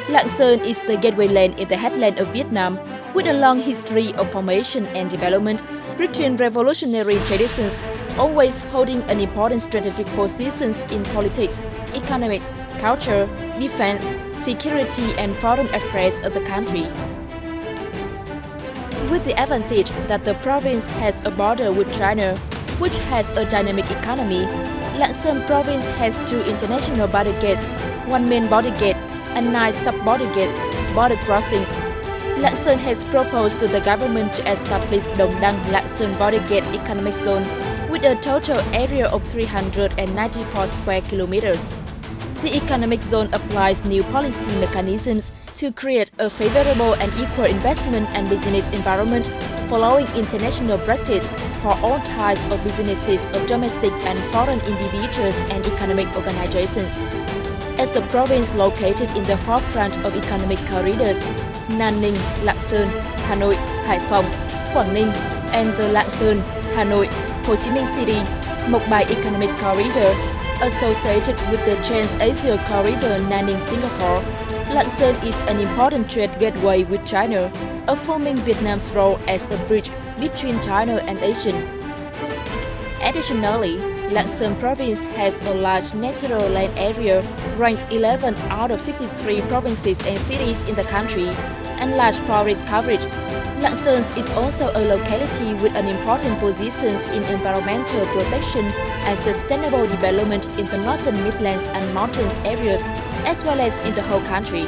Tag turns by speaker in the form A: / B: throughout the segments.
A: Lạng Sơn is the gateway land in the heartland of Vietnam, with a long history of formation and development, rich in revolutionary traditions, always holding an important strategic positions in politics, economics, culture, defense, security and foreign affairs of the country. With the advantage that the province has a border with China, which has a dynamic economy, Lạng Sơn province has 2 international border gates, 1 main border gate, and 9 sub-border gates, border crossings. Lạng Sơn has proposed to the government to establish Đồng Đăng Lạng Sơn border gate economic zone with a total area of 394 square kilometers. The economic zone applies new policy mechanisms to create a favorable and equal investment and business environment following international practice for all types of businesses of domestic and foreign individuals and economic organizations. As a province located in the forefront of economic corridors, Nam Ninh, Lạng Sơn, Hà Nội, Hải Phòng, Quảng Ninh, and the Lạng Sơn, Hà Nội, Ho Chi Minh City, Mộc Bài Economic Corridor, associated with the Trans-Asia Corridor Nam Ninh Singapore, Lạng Sơn is an important trade gateway with China, affirming Vietnam's role as a bridge between China and Asia. Additionally, Lạng Sơn province has a large natural land area, ranked 11 out of 63 provinces and cities in the country, and large forest coverage. Lạng Sơn is also a locality with an important position in environmental protection and sustainable development in the northern Midlands and mountains areas, as well as in the whole country.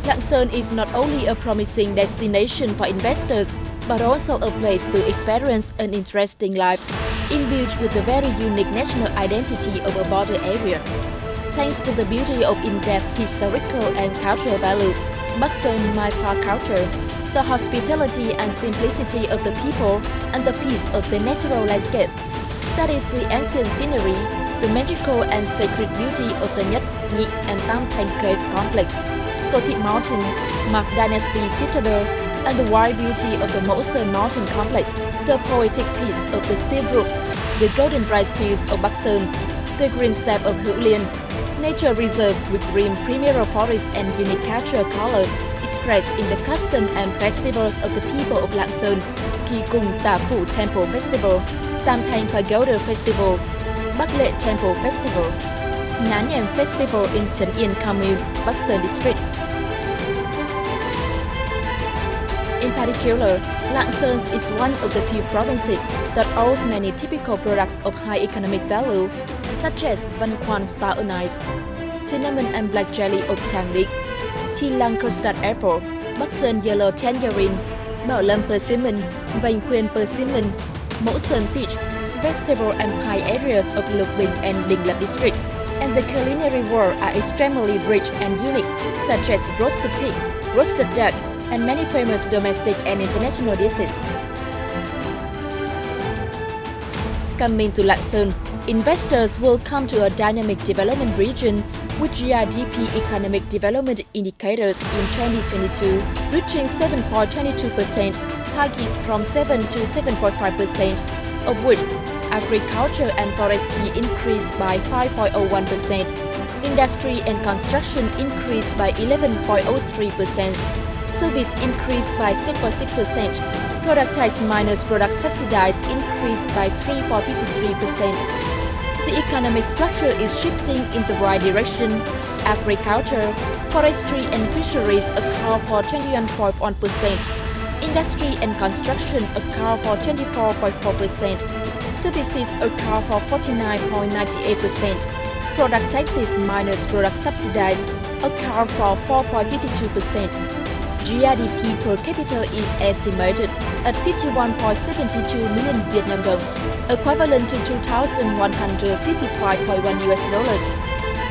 A: Lạng Sơn is not only a promising destination for investors, but also a place to experience an interesting life, imbued with the very unique national identity of a border area. Thanks to the beauty of in-depth historical and cultural values, Bắc Sơn my far culture, the hospitality and simplicity of the people, and the peace of the natural landscape. That is the ancient scenery, the magical and sacred beauty of the Nhất, Nhị and Tam Thanh cave complex, Tô Thị Mountain, Mạc Dynasty Citadel, and the wild beauty of the Mosel Mountain complex, the poetic peace of the steel roofs, the golden rice fields of Bắc Sơn, the green steppe of Hữu Liên, nature reserves with green primary forests and unique cultural colors expressed in the custom and festivals of the people of Lạng Sơn, Kỳ Cùng Tả Phủ Temple Festival, Tam Thanh Pagoda Festival, Bắc Lệ Temple Festival, Nán Nhèm Festival in Trấn Yên Commune, Bắc Sơn District. In particular, Lạng Sơn is one of the few provinces that owns many typical products of high economic value, such as Văn Quan Star Anise, cinnamon and black jelly of Tràng Định, Chi Lăng custard apple, Bắc Sơn yellow tangerine, Bảo Lâm persimmon, Vành Khuyên persimmon, Mẫu Sơn peach, vegetable and pie areas of Lục Bình and Đình Lập district, and the culinary world are extremely rich and unique, such as roasted pig, roasted duck, and many famous domestic and international dishes. Coming to Lạng Sơn, investors will come to a dynamic development region with GRDP economic development indicators in 2022 reaching 7.22%, target from 7 to 7.5%, of which agriculture and forestry increased by 5.01%, industry and construction increased by 11.03%, service increased by 6.6%, productized minus product subsidized increased by 3.53%. The economic structure is shifting in the right direction. Agriculture, forestry and fisheries account for 21.1%, industry and construction account for 24.4%, services account for 49.98%, product taxes minus product subsidized account for 4.52%. GRDP per capita is estimated at 51.72 million Vietnam dong, equivalent to $2,155.1 US.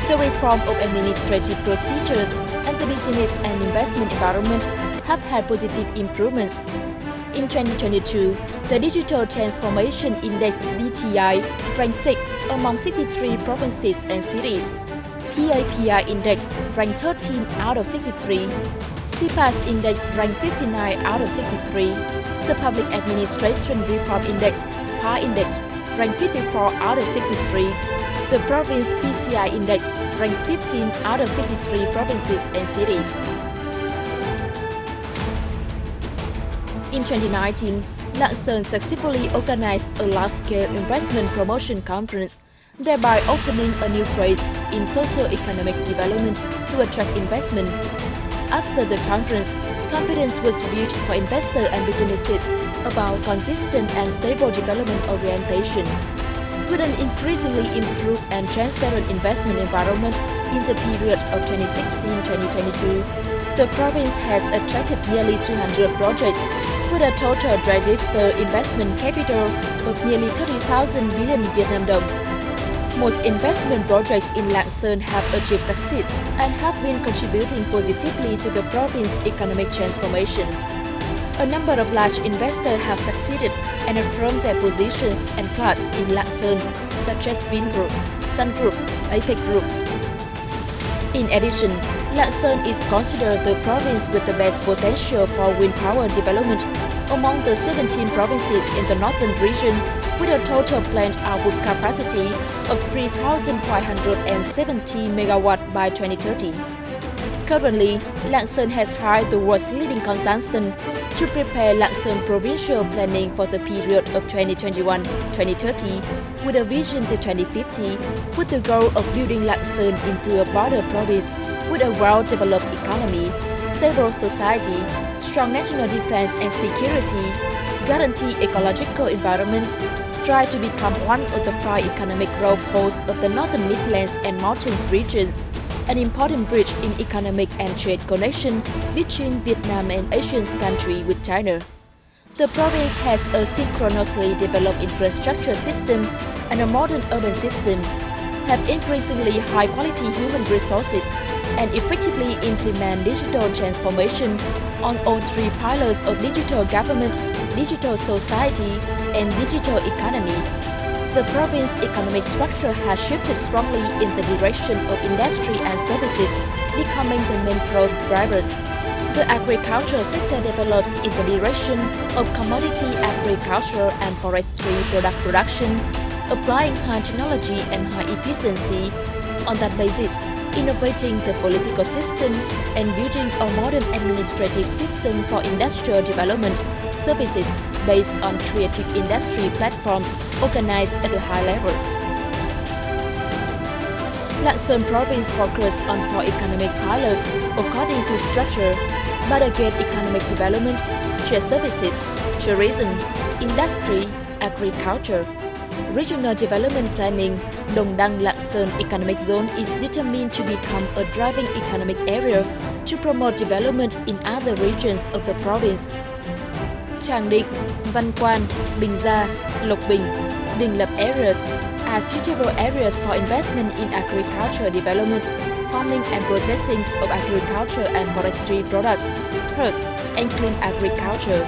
A: The reform of administrative procedures and the business and investment environment have had positive improvements. In 2022, the Digital Transformation Index (DTI) ranked 6th among 63 provinces and cities. PAPI Index ranked 13 out of 63. CPAS Index ranked 59 out of 63. The Public Administration Reform Index (PAR Index) ranked 54 out of 63. The province PCI index ranked 15 out of 63 provinces and cities. In 2019, Lạng Sơn successfully organized a large-scale investment promotion conference, thereby opening a new phase in socio-economic development to attract investment. After the conference, confidence was built for investors and businesses about consistent and stable development orientation. With an increasingly improved and transparent investment environment in the period of 2016-2022, the province has attracted nearly 200 projects with a total registered investment capital of nearly 30,000 billion Vietnam dong. Most investment projects in Lạng Sơn have achieved success and have been contributing positively to the province's economic transformation. A number of large investors have succeeded and affirmed their positions and class in Lạng Sơn, such as Vingroup, Sun Group, Apex Group. In addition, Lạng Sơn is considered the province with the best potential for wind power development among the 17 provinces in the northern region, with a total planned output capacity of 3,570 MW by 2030. Currently, Lạng Sơn has hired the world's leading consultant to prepare Lạng Sơn provincial planning for the period of 2021-2030 with a vision to 2050, with the goal of building Lạng Sơn into a border province with a well-developed economy, stable society, strong national defense and security, guarantee ecological environment, strive to become one of the 5 economic growth poles of the Northern Midlands and Mountains regions, an important bridge in economic and trade connection between Vietnam and Asian countries with China. The province has a synchronously developed infrastructure system and a modern urban system, have increasingly high-quality human resources, and effectively implement digital transformation on all 3 pillars of digital government, digital society, and digital economy. The province's economic structure has shifted strongly in the direction of industry and services, becoming the main growth drivers. The agricultural sector develops in the direction of commodity agriculture and forestry product production, applying high technology and high efficiency. On that basis, innovating the political system and building a modern administrative system for industrial development services based on creative industry platforms organized at a high level. Lạng Sơn province focused on 4 economic pillars according to structure: Barangay economic development, trade services, tourism, industry, agriculture. Regional development planning, Đồng Đăng Lạng Sơn Economic Zone is determined to become a driving economic area to promote development in other regions of the province. Tràng Định, Văn Quan, Bình Gia, Lộc Bình, Đình Lập areas are suitable areas for investment in agriculture development, farming and processing of agriculture and forestry products, herbs, and clean agriculture.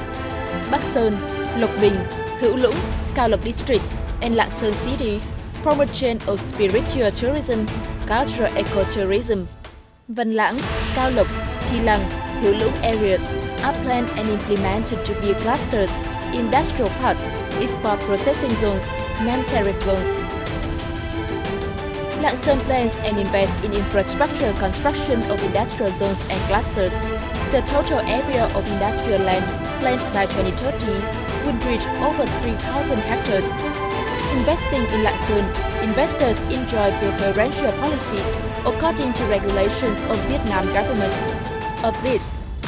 A: Bắc Sơn, Lộc Bình, Hữu Lũng, Cao Lộc districts, and Lạng Sơn city form a chain of spiritual tourism, cultural ecotourism. Văn Lãng, Cao Lộc, Chi Lăng, Hữu Lũng areas are planned and implemented to be clusters, industrial parks, export processing zones, non-tariff zones. Lạng Sơn plans and invests in infrastructure construction of industrial zones and clusters. The total area of industrial land planned by 2030 would reach over 3,000 hectares. Investing in Lạng Sơn, investors enjoy preferential policies according to regulations of Vietnam government. Of this,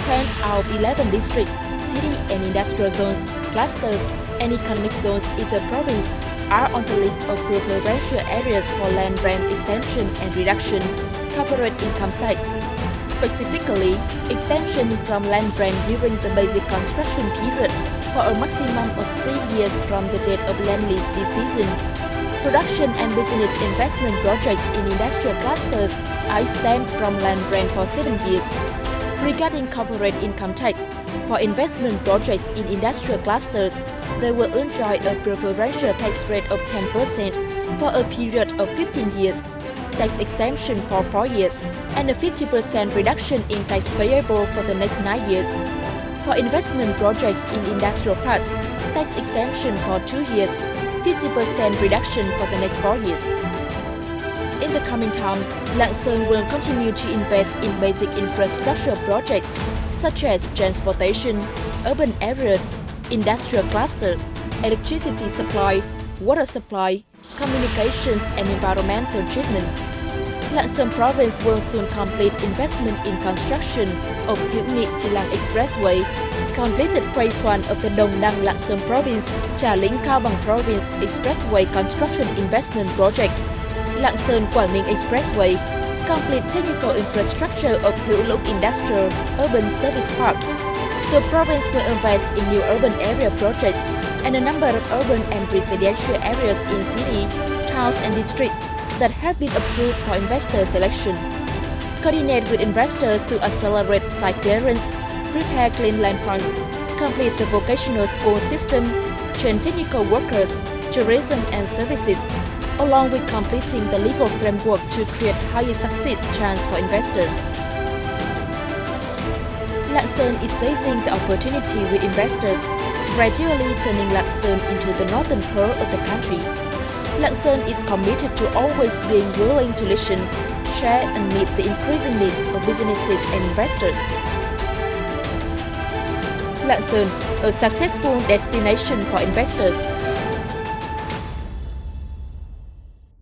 A: 10 out of 11 districts, city and industrial zones, clusters, and economic zones in the province are on the list of preferential areas for land rent exemption and reduction, corporate income tax. Specifically, exemption from land rent during the basic construction period for a maximum of 3 years from the date of land lease decision. Production and business investment projects in industrial clusters are exempt from land rent for 7 years. Regarding corporate income tax, for investment projects in industrial clusters, they will enjoy a preferential tax rate of 10% for a period of 15 years, tax exemption for 4 years, and a 50% reduction in tax payable for the next 9 years. For investment projects in industrial parks, tax exemption for 2 years, 50% reduction for the next 4 years. In the coming time, Lạng Sơn will continue to invest in basic infrastructure projects such as transportation, urban areas, industrial clusters, electricity supply, water supply, communications and environmental treatment. Lạng Sơn Province will soon complete investment in construction of Hữu Nghị Chi Lăng Expressway, completed phase 1 of the Đồng Đăng Lạng Sơn Province Trà Lĩnh Cao Bằng Province Expressway Construction Investment Project, Lạng Sơn Quảng Ninh Expressway, complete technical infrastructure of Hữu Lũng Industrial Urban Service Park. The province will invest in new urban area projects and a number of urban and residential areas in city, towns and districts that have been approved for investor selection. Coordinate with investors to accelerate site clearance, prepare clean land funds, complete the vocational school system, train technical workers, tourism and services, along with completing the legal framework to create higher success chance for investors. Lạng Sơn is seizing the opportunity with investors, gradually turning Lạng Sơn into the northern pearl of the country. Lạng Sơn is committed to always being willing to listen, share and meet the increasing needs of businesses and investors. Lạng Sơn, a successful destination for investors.